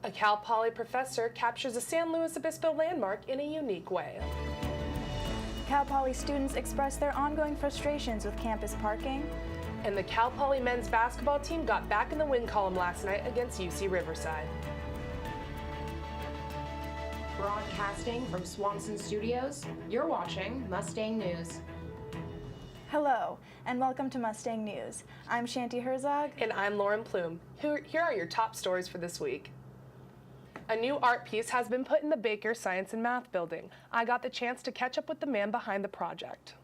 A Cal Poly professor captures a San Luis Obispo landmark in a unique way. Cal Poly students express their ongoing frustrations with campus parking. And the Cal Poly men's basketball team got back in the win column last night against UC Riverside. Broadcasting from Swanson Studios, you're watching Mustang News. Hello, and welcome to Mustang News. I'm Shanti Herzog. And I'm Lauren Plume. Here are your top stories for this week. A new art piece has been put in the Baker Science and Math building. I got the chance to catch up with the man behind the project.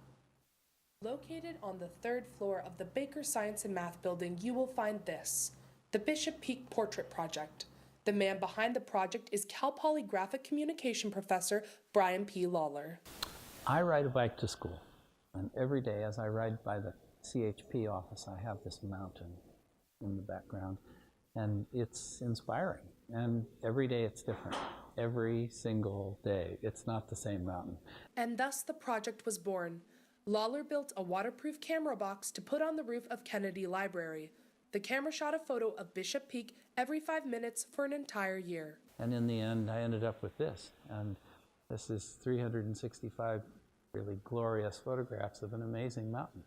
Located on the third floor of the Baker Science and Math building, you will find this, the Bishop Peak Portrait Project. The man behind the project is Cal Poly Graphic Communication professor Brian P. Lawler. I ride a bike to school, and every day as I ride by the CHP office, I have this mountain in the background, and it's inspiring. And every day it's different. Every single day, it's not the same mountain. And thus the project was born. Lawler built a waterproof camera box to put on the roof of Kennedy Library. The camera shot a photo of Bishop Peak every 5 minutes for an entire year. And in the end, I ended up with this. And this is 365 really glorious photographs of an amazing mountain.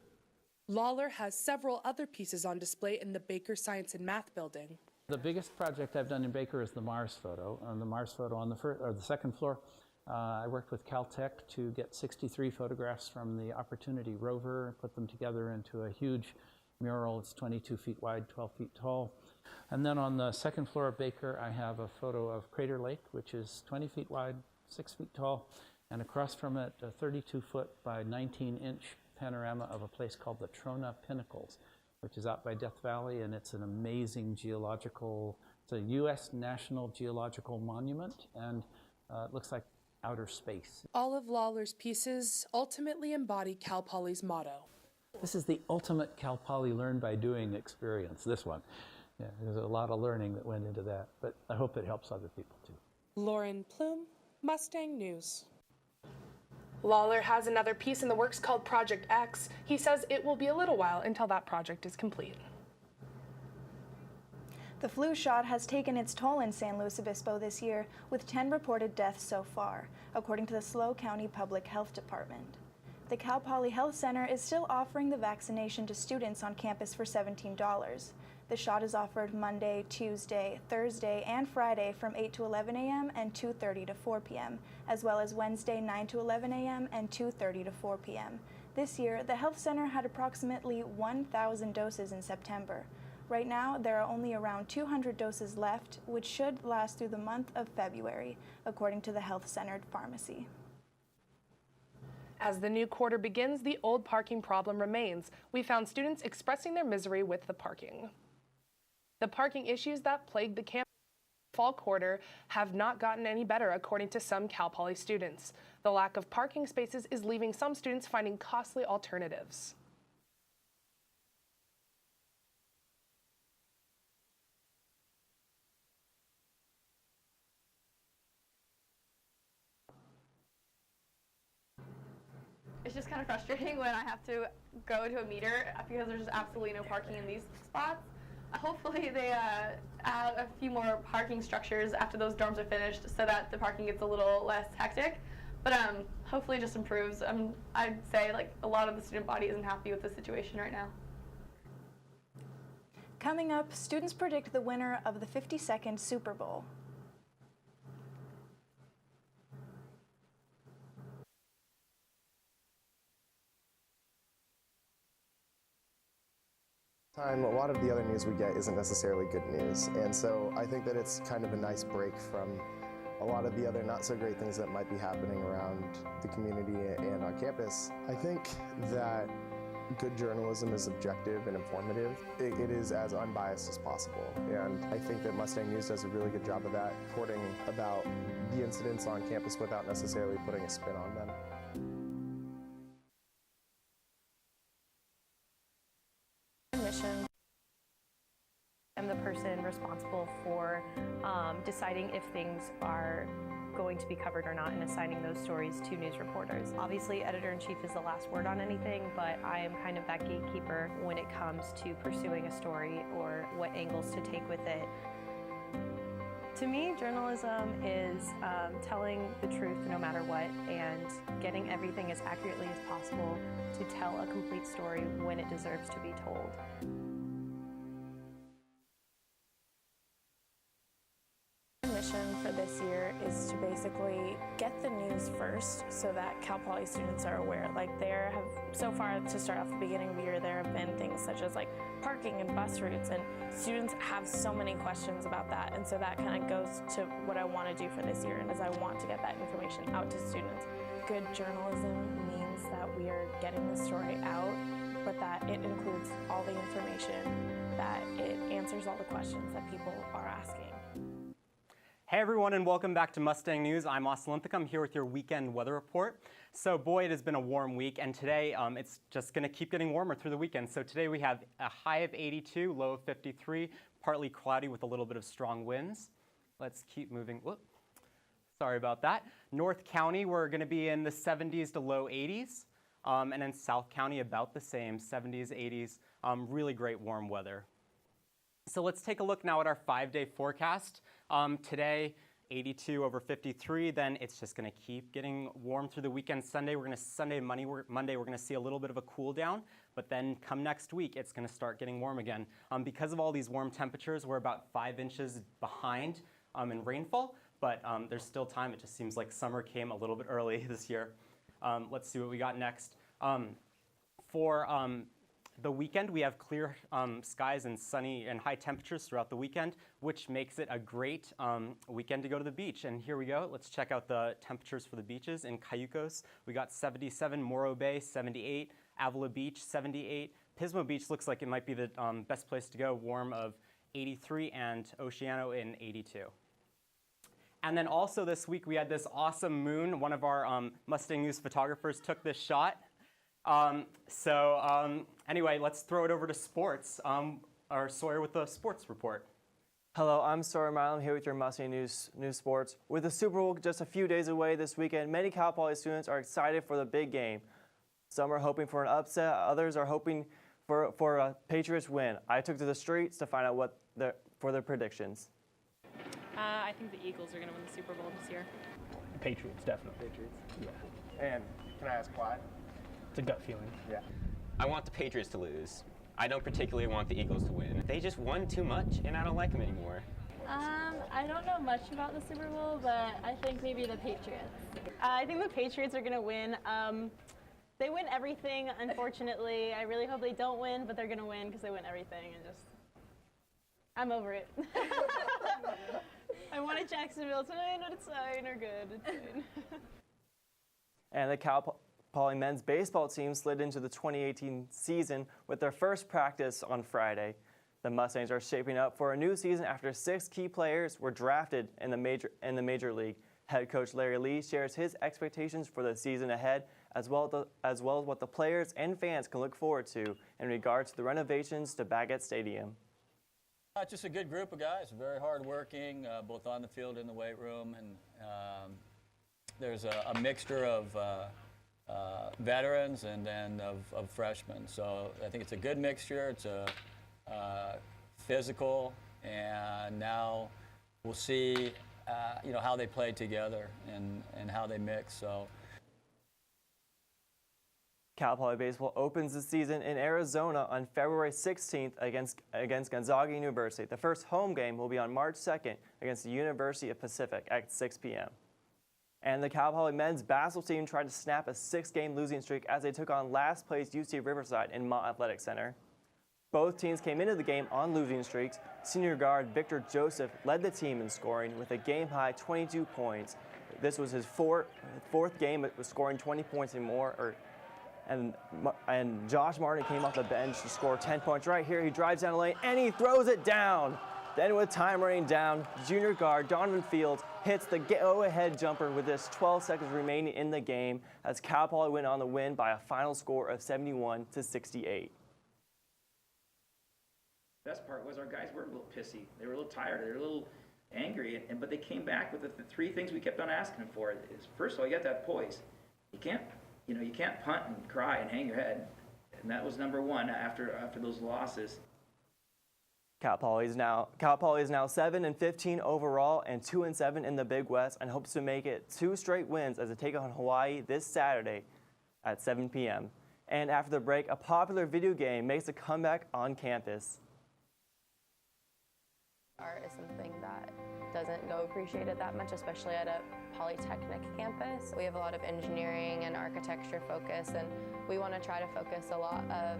Lawler has several other pieces on display in the Baker Science and Math building. The biggest project I've done in Baker is the Mars photo. On the Mars photo on the second floor, I worked with Caltech to get 63 photographs from the Opportunity rover, put them together into a huge mural. It's 22 feet wide, 12 feet tall. And then on the second floor of Baker, I have a photo of Crater Lake, which is 20 feet wide, 6 feet tall, and across from it, a 32-foot by 19-inch panorama of a place called the Trona Pinnacles, which is out by Death Valley, and it's an amazing geological, it's a U.S. National Geological Monument, and it looks like outer space. All of Lawler's pieces ultimately embody Cal Poly's motto. This is the ultimate Cal Poly learn by doing experience, this one. Yeah, there's a lot of learning that went into that, but I hope it helps other people too. Lauren Plume, Mustang News. Lawler has another piece in the works called Project X. He says it will be a little while until that project is complete. The flu shot has taken its toll in San Luis Obispo this year, with 10 reported deaths so far, according to the SLO County Public Health Department. The Cal Poly Health Center is still offering the vaccination to students on campus for $17. The shot is offered Monday, Tuesday, Thursday, and Friday from 8 to 11 a.m. and 2:30 to 4 p.m., as well as Wednesday 9 to 11 a.m. and 2:30 to 4 p.m. This year, the health center had approximately 1,000 doses in September. Right now, there are only around 200 doses left, which should last through the month of February, according to the health-centered pharmacy. As the new quarter begins, the old parking problem remains. We found students expressing their misery with the parking. The parking issues that plagued the campus fall quarter have not gotten any better, according to some Cal Poly students. The lack of parking spaces is leaving some students finding costly alternatives. It's just kind of frustrating when I have to go to a meter because there's just absolutely no parking in these spots. Hopefully they add a few more parking structures after those dorms are finished so that the parking gets a little less hectic. But hopefully it just improves. I'd say like a lot of the student body isn't happy with the situation right now. Coming up, students predict the winner of the 52nd Super Bowl. A lot of the other news we get isn't necessarily good news, and so I think that it's kind of a nice break from a lot of the other not so great things that might be happening around the community and on campus. I think that good journalism is objective and informative. It is as unbiased as possible, and I think that Mustang News does a really good job of that, reporting about the incidents on campus without necessarily putting a spin on them. I'm the person responsible for deciding if things are going to be covered or not and assigning those stories to news reporters. Obviously, editor-in-chief is the last word on anything, but I am kind of that gatekeeper when it comes to pursuing a story or what angles to take with it. To me, journalism is telling the truth no matter what and getting everything as accurately as possible to tell a complete story when it deserves to be told. Our mission for this year is to basically get the news first so that Cal Poly students are aware. Like so far to start off the beginning of the year, there have been things such as like parking and bus routes, and students have so many questions about that, and so that kind of goes to what I want to do for this year, and is I want to get that information out to students. Good journalism means that we are getting the story out, but that it includes all the information, that it answers all the questions that people are asking. Hey everyone, and welcome back to Mustang News. I'm Austin Olympic. I'm here with your weekend weather report. So boy, it has been a warm week, and today it's just going to keep getting warmer through the weekend. So today we have a high of 82, low of 53, partly cloudy with a little bit of strong winds. Let's keep moving. Whoop. Sorry about that. North County, we're going to be in the 70s to low 80s, and then South County about the same, 70s, 80s. Really great warm weather. So let's take a look now at our 5-day forecast. Today, 82 over 53, then it's just going to keep getting warm through the weekend. Monday, we're going to see a little bit of a cool down, but then come next week, it's going to start getting warm again. Because of all these warm temperatures, we're about 5 inches behind in rainfall, but there's still time. It just seems like summer came a little bit early this year. Let's see what we got next. For the weekend, we have clear skies and sunny and high temperatures throughout the weekend, which makes it a great weekend to go to the beach. And here we go. Let's check out the temperatures for the beaches. In Cayucos, we got 77, Morro Bay, 78, Avila Beach, 78. Pismo Beach looks like it might be the best place to go, warm of 83, and Oceano in 82. And then also this week, we had this awesome moon. One of our Mustang News photographers took this shot. Anyway, let's throw it over to sports. Our Sawyer with the sports report. Hello, I'm Sawyer Milam here with your Mustang News Sports. With the Super Bowl just a few days away this weekend, many Cal Poly students are excited for the big game. Some are hoping for an upset, others are hoping for a Patriots win. I took to the streets to find out for their predictions. I think the Eagles are going to win the Super Bowl this year. Patriots, definitely. Patriots. Yeah. And can I ask why? It's a gut feeling. Yeah. I want the Patriots to lose. I don't particularly want the Eagles to win. They just won too much, and I don't like them anymore. I don't know much about the Super Bowl, but I think maybe the Patriots. I think the Patriots are going to win. They win everything, unfortunately. I really hope they don't win, but they're going to win because they win everything, and I'm over it. I wanted Jacksonville tonight, but it's fine, or good, it's fine. And the Cal Poly men's baseball team slid into the 2018 season with their first practice on Friday. The Mustangs are shaping up for a new season after 6 key players were drafted in the major league. Head coach Larry Lee shares his expectations for the season ahead, as well as what the players and fans can look forward to in regard to the renovations to Baggett Stadium. Just a good group of guys, very hardworking, both on the field and in the weight room, and there's a mixture of veterans and then of freshmen. So I think it's a good mixture. It's physical, and now we'll see how they play together and how they mix. So Cal Poly baseball opens the season in Arizona on February 16th against Gonzaga University. The first home game will be on March 2nd against the University of Pacific at 6 p.m. And the Cal Poly men's basketball team tried to snap a 6-game losing streak as they took on last place UC Riverside in Mott Athletic Center. Both teams came into the game on losing streaks. Senior guard Victor Joseph led the team in scoring with a game-high 22 points. This was his fourth game with scoring 20 points and more. And Josh Martin came off the bench to score 10 points right here. He drives down the lane and he throws it down. Then with time running down, junior guard Donovan Fields hits the go-ahead jumper with just 12 seconds remaining in the game as Cal Poly went on the win by a final score of 71-68. Best part was our guys were a little pissy. They were a little tired. They were a little angry, but they came back with the 3 things we kept on asking them for. First of all, you got to have poise. You can't punt and cry and hang your head, and that was number 1 after those losses. Cal Poly is now 7-15 overall and 2-7 in the Big West and hopes to make it 2 straight wins as they take on Hawaii this Saturday at 7 p.m. And after the break, a popular video game makes a comeback on campus. Art is something that doesn't go appreciated that much, especially at a polytechnic campus. We have a lot of engineering and architecture focus, and we want to try to focus a lot of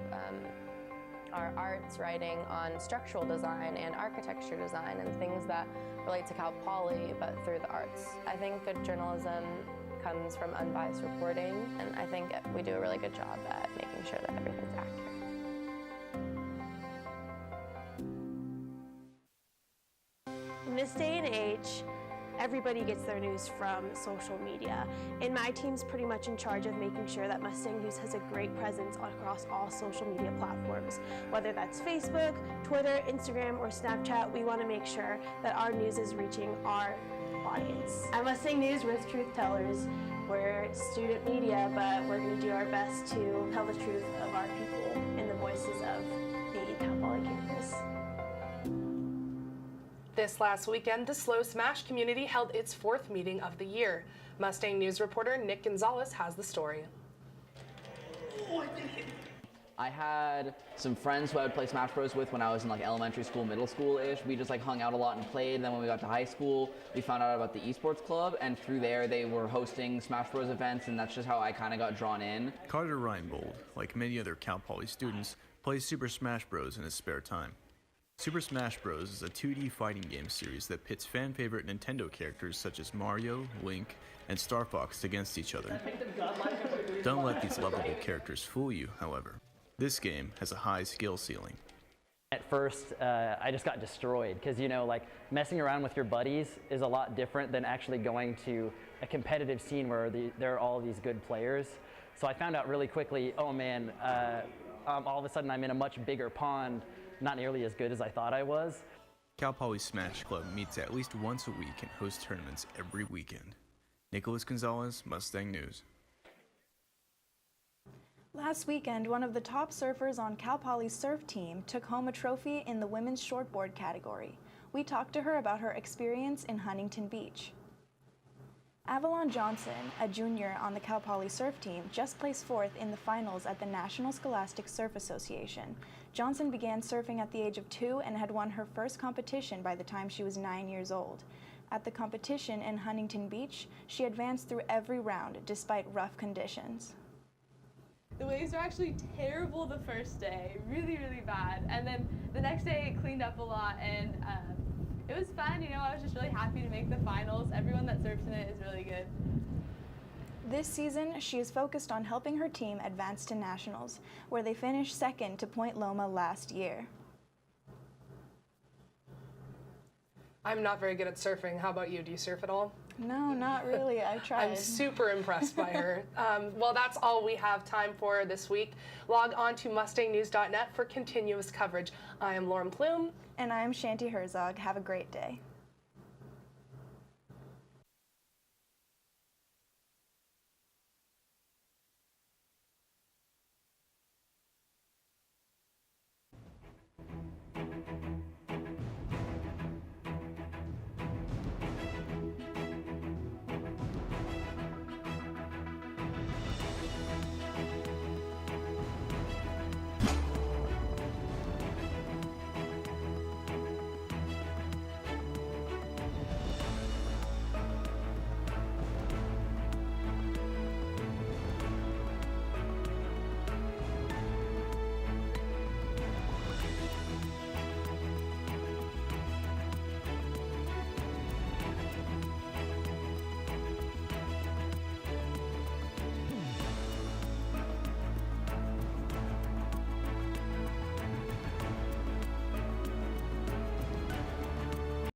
our arts writing on structural design and architecture design and things that relate to Cal Poly, but through the arts. I think good journalism comes from unbiased reporting, and I think we do a really good job at making sure that everything's accurate. In this day and age, everybody gets their news from social media, and my team's pretty much in charge of making sure that Mustang News has a great presence across all social media platforms. Whether that's Facebook, Twitter, Instagram, or Snapchat, we want to make sure that our news is reaching our audience. At Mustang News, we're the truth tellers. We're student media, but we're going to do our best to tell the truth of our people and the voices of the Cal Poly campus. This last weekend, the Slow Smash community held its 4th meeting of the year. Mustang News reporter Nick Gonzalez has the story. I had some friends who I would play Smash Bros with when I was in like elementary school, middle school-ish. We just like hung out a lot and played. Then when we got to high school, we found out about the esports club, and through there they were hosting Smash Bros events, and that's just how I kind of got drawn in. Carter Reinbold, like many other Cal Poly students, plays Super Smash Bros in his spare time. Super Smash Bros. Is a 2D fighting game series that pits fan-favorite Nintendo characters such as Mario, Link, and Star Fox against each other. Don't let these lovable characters fool you, however. This game has a high skill ceiling. At first, I just got destroyed because, you know, like messing around with your buddies is a lot different than actually going to a competitive scene where there are all these good players. So I found out really quickly, oh man, all of a sudden I'm in a much bigger pond, not nearly as good as I thought I was. Cal Poly Smash Club meets at least once a week and hosts tournaments every weekend. Nicholas Gonzalez, Mustang News. Last weekend, one of the top surfers on Cal Poly's surf team took home a trophy in the women's shortboard category. We talked to her about her experience in Huntington Beach. Avalon Johnson, a junior on the Cal Poly surf team, just placed 4th in the finals at the National Scholastic Surf Association. Johnson began surfing at the age of 2 and had won her first competition by the time she was 9 years old. At the competition in Huntington Beach, she advanced through every round despite rough conditions. The waves were actually terrible the first day, really, really bad. And then the next day it cleaned up a lot, and it was fun. You know, I was just really happy to make the finals. Everyone that surfs in it is really good. This season, she is focused on helping her team advance to nationals, where they finished 2nd to Point Loma last year. I'm not very good at surfing. How about you? Do you surf at all? No, not really. I tried. I'm super impressed by her. Well, that's all we have time for this week. Log on to mustangnews.net for continuous coverage. I am Lauren Plume. And I am Shanti Herzog. Have a great day.